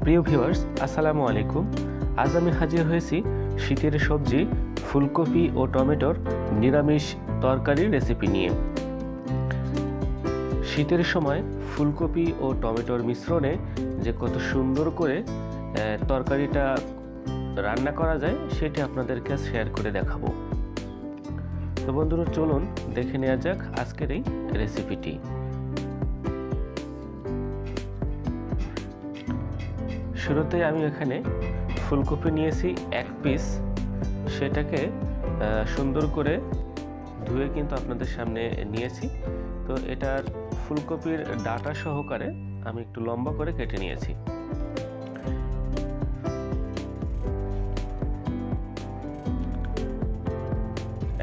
প্রিয় ভিউয়ার্স, আসসালামু আলাইকুম। আজ আমি হাজির হয়েছি শীতের সবজি ফুলকপি ও টমেটোর নিরামিষ তরকারির রেসিপি নিয়ে। শীতের সময় ফুলকপি ও টমেটোর মিশ্রণে যে কত সুন্দর করে তরকারিটা রান্না করা যায় সেটি আপনাদেরকে শেয়ার করে দেখাবো। তো বন্ধুরা, চলুন দেখে নেওয়া যাক আজকের এই রেসিপিটি। শুরুতে আমি এখানে ফুলকপি নিয়েছি 1 পিস। সেটাকে সুন্দর করে ধুয়ে কিন্তু আপনাদের সামনে নিয়েছি। তো এটার ফুলকপির ডাটা সহকারে আমি একটু লম্বা করে কেটে নিয়েছি।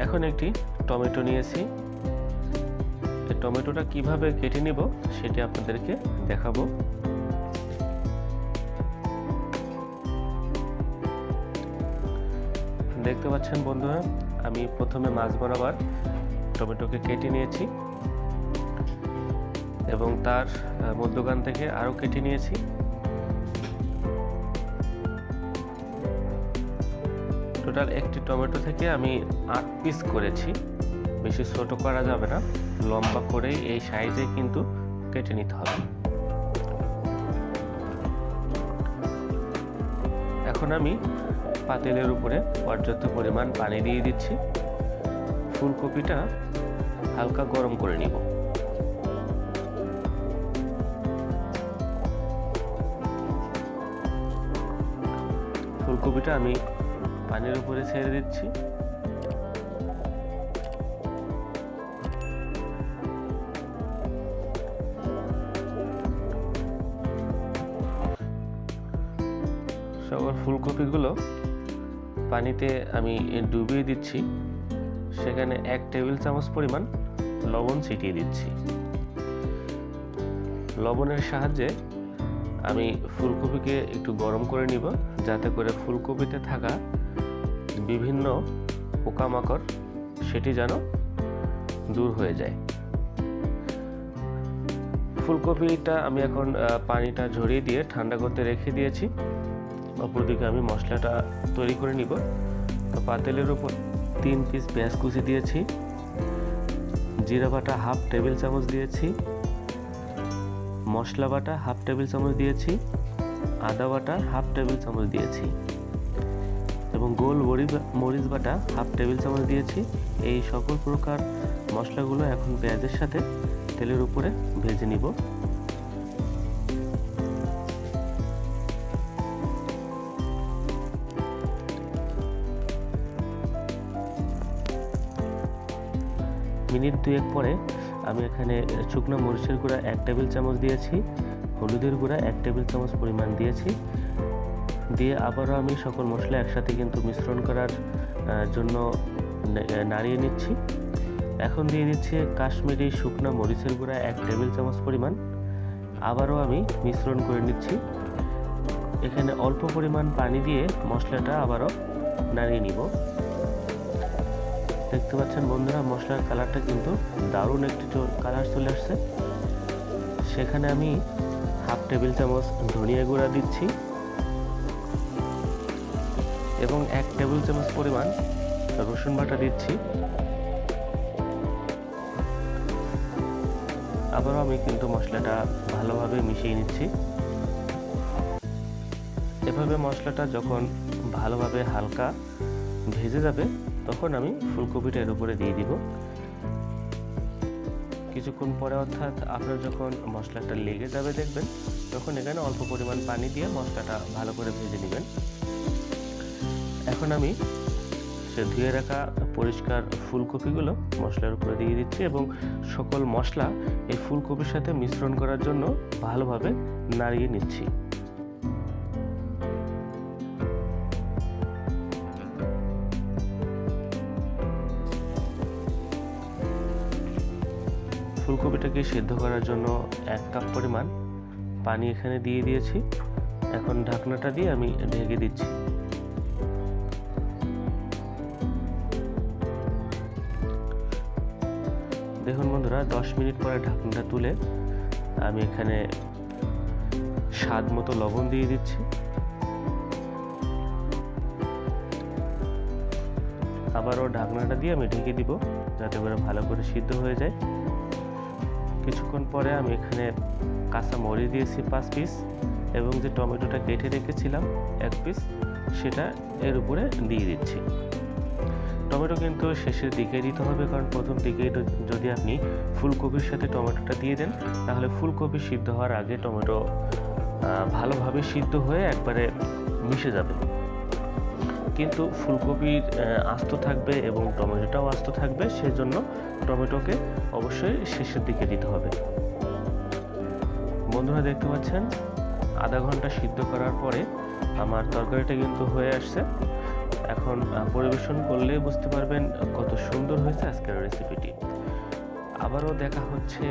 এখন একটি টমেটো নিয়েছি। এই টমেটোটা কিভাবে কেটে নিব সেটি আপনাদেরকে দেখাবো। দেখতে পাচ্ছেন বন্ধুরা, আমি প্রথমে মাছ বরাবর টমেটোকে কেটে নিয়েছি এবং তার মধ্যখান থেকে আরো কেটে নিয়েছি। টোটাল একটি টমেটো থেকে আমি 8 পিস করেছি। বেশি ছোট করা যাবে না, লম্বা করেই এই সাইজে কিন্তু কেটে নিতে হবে। এখন আমি পাতিলের উপরে পর্যাপ্ত পরিমাণ পানি দিয়ে দিচ্ছি। ফুলকপিটা হালকা গরম করে নিব। ফুলকপিটা আমি পানির উপরে ছেড়ে দিচ্ছি। সকল ফুলকপিগুলো পানিতে আমি ডুবিয়ে দিচ্ছি। সেখানে 1 টেবিল চামচ পরিমাণ লবণ ছিটিয়ে দিচ্ছি। লবণের সাহায্যে আমি ফুলকপিকে একটু গরম করে নিব, যাতে করে ফুলকপিতে থাকা বিভিন্ন পোকামাকড় সেটি যেন দূর হয়ে যায়। ফুলকপিটা আমি এখন পানিটা ঝরিয়ে দিয়ে ঠান্ডা করতে রেখে দিয়েছি। অপরদিকে আমি মশলাটা তৈরি করে নিব। তো পাতিলের উপর 3 পিস পেঁয়াজ কুচি দিয়েছি, জিরা বাটা 1/2 টেবিল চামচ দিয়েছি, মশলা বাটা 1/2 টেবিল চামচ দিয়েছি, আদা বাটা 1/2 টেবিল চামচ দিয়েছি এবং গোল মরিচ বাটা 1/2 টেবিল চামচ দিয়েছি। এই সকল প্রকার মশলাগুলো এখন পেঁয়াজের সাথে তেলের উপরে ভেজে নিব। মিনিট 2 পরে আমি এখানে শুকনো মরিচের গুঁড়া 1 টেবিল চামচ দিয়েছি, হলুদের গুঁড়া 1 টেবিল চামচ পরিমাণ দিয়েছি। দিয়ে আবারও আমি সকল মশলা একসাথে কিন্তু মিশ্রণ করার জন্য নাড়িয়ে নিচ্ছি। এখন দিয়ে দিচ্ছি কাশ্মীরি শুকনো মরিচের গুঁড়া 1 টেবিল চামচ পরিমাণ। আবারও আমি মিশ্রণ করে নিচ্ছি। এখানে অল্প পরিমাণ পানি দিয়ে মশলাটা আবারও নাড়িয়ে নিব। দেখতে পাচ্ছেন বন্ধুরা, মশলার কালারটা কিন্তু দারুণ একটি কালার চলে আসছে। সেখানে আমি 1/2 টেবিল চামচ ধনিয়া গুঁড়া দিচ্ছি এবং 1 টেবিল চামচ পরিমাণ রসুন বাটা দিচ্ছি। আবারও আমি কিন্তু মশলাটা ভালোভাবে মিশিয়ে নিচ্ছি। এভাবে মশলাটা যখন ভালোভাবে হালকা ভেজে যাবে তখন আমি ফুলকপিটা এর উপরে দিয়ে দিব। কিছুক্ষণ পরে, অর্থাৎ আপনার যখন মশলাটা লেগে যাবে দেখবেন, তখন এখানে অল্প পরিমাণ পানি দিয়ে মশলাটা ভালো করে ভেজে নেবেন। এখন আমি সে ধুয়ে রাখা পরিষ্কার ফুলকপিগুলো মশলার উপরে দিয়ে দিচ্ছি এবং সকল মশলা এই ফুলকপির সাথে মিশ্রণ করার জন্য ভালোভাবে নাড়িয়ে নিচ্ছি। ফুলকপিটাকে সিদ্ধ করার জন্য 1 কাপ পরিমাণ পানি এখানে দিয়ে দিয়েছি। এখন ঢাকনাটা দিয়ে আমি ঢেকে দিচ্ছি। দেখুন বন্ধুরা, 10 মিনিট পরে ঢাকনাটা তুলে আমি এখানে স্বাদ মতো লবণ দিয়ে দিচ্ছি। আবারও ঢাকনাটা দিয়ে আমি ঢেকে দিব যাতে করে ভালো করে সিদ্ধ হয়ে যায়। কিছুক্ষণ পরে আমি এখানে কাঁচা মরিচ দিয়েছি 5 পিস এবং যে টমেটোটা কেটে রেখেছিলাম 1 পিস সেটা এর উপরে দিয়ে দিচ্ছি। টমেটো কিন্তু শেষের দিকে দিতে হবে, কারণ প্রথম দিকে যদি আপনি ফুলকপির সাথে টমেটোটা দিয়ে দেন তাহলে ফুলকপি সিদ্ধ হওয়ার আগে টমেটো ভালোভাবে সিদ্ধ হয়ে একবারে মিশে যাবে, কিন্তু ফুলকপির আস্ত থাকবে এবং টমেটোটাও আস্ত থাকবে, সেজন্য টমেটোকে অবশ্যই শেষের দিকে দিতে হবে। বন্ধুরা দেখতে পাচ্ছেন আধা ঘন্টা সিদ্ধ করার পরে আমার তরকারিটা কিন্তু হয়ে আসছে। এখন পরিবেশন করলে বুঝতে পারবেন কত সুন্দর হয়েছে আজকের রেসিপিটি। আবারও দেখা হচ্ছে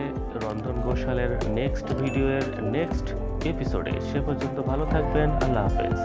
রন্ধন কৌশলের নেক্সট ভিডিওর নেক্সট এপিসোডে। সে পর্যন্ত ভালো থাকবেন। আল্লাহ হাফেজ।